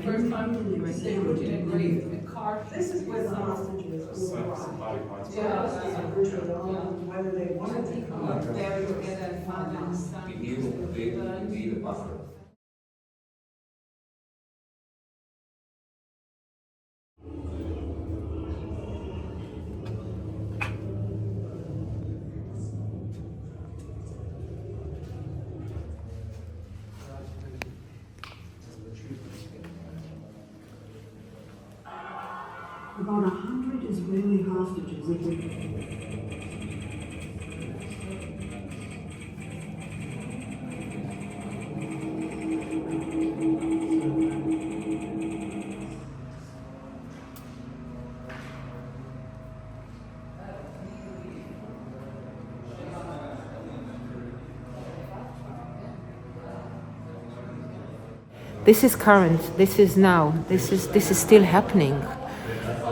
first time they put it in a car. This is where the hostages were brought. Virtually all, whether they wanted to come. Buried together and father and son. You need a buffer. About 100 Israeli hostages. This is current, this is now, this is still happening.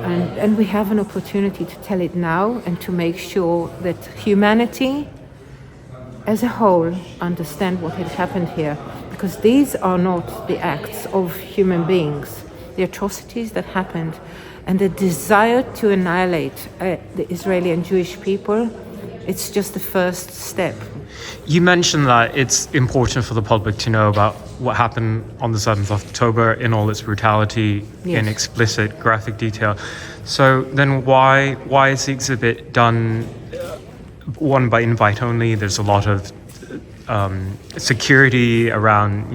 And we have an opportunity to tell it now and to make sure that humanity as a whole understand what had happened here. Because these are not the acts of human beings, the atrocities that happened and the desire to annihilate the Israeli and Jewish people, it's just the first step. You mentioned that it's important for the public to know about what happened on the 7th of October in all its brutality, Yes. in explicit graphic detail. So then why is the exhibit done one by invite only? There's a lot of security around,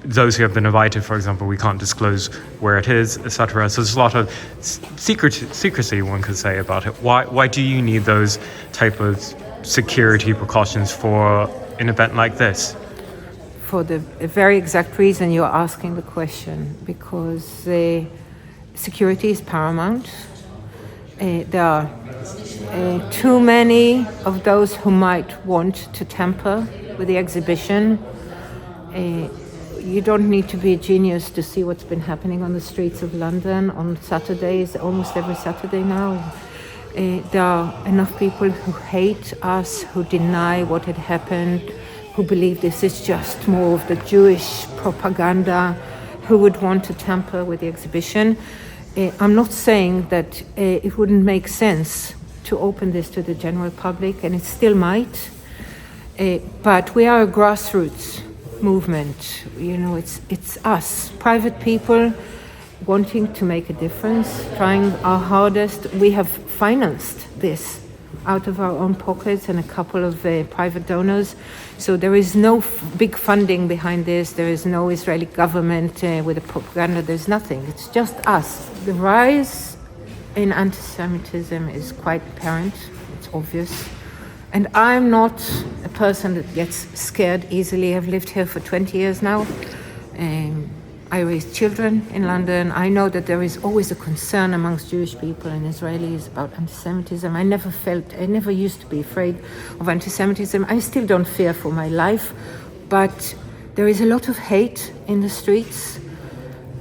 those who have been invited, for example, we can't disclose where it is, etc. So there's a lot of secrecy, one could say, about it. Why do you need those type of security precautions for an event like this? For the very exact reason you're asking the question, because security is paramount. There are too many of those who might want to tamper with the exhibition. You don't need to be a genius to see what's been happening on the streets of London on Saturdays, almost every Saturday now. There are enough people who hate us, who deny what had happened, who believe this is just more of the Jewish propaganda, who would want to tamper with the exhibition. I'm not saying that it wouldn't make sense to open this to the general public, and it still might, but we are a grassroots movement. It's us, private people, wanting to make a difference, trying our hardest. We have financed this out of our own pockets and a couple of private donors. So there is no big funding behind this. There is no Israeli government with a propaganda. There's nothing. It's just us. The rise in antisemitism is quite apparent. It's obvious. And I'm not a person that gets scared easily. I've lived here for 20 years now. I raised children in London. I know that there is always a concern amongst Jewish people and Israelis about antisemitism. I never used to be afraid of antisemitism. I still don't fear for my life, but there is a lot of hate in the streets,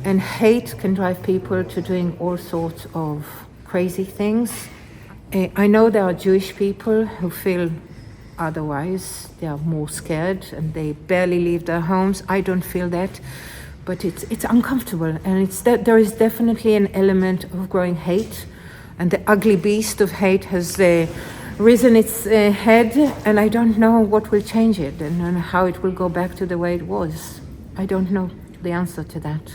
and hate can drive people to doing all sorts of crazy things. I know there are Jewish people who feel otherwise. They are more scared and they barely leave their homes. I don't feel that. But it's uncomfortable, and there is definitely an element of growing hate, and the ugly beast of hate has risen its head, and I don't know what will change it and how it will go back to the way it was. I don't know the answer to that.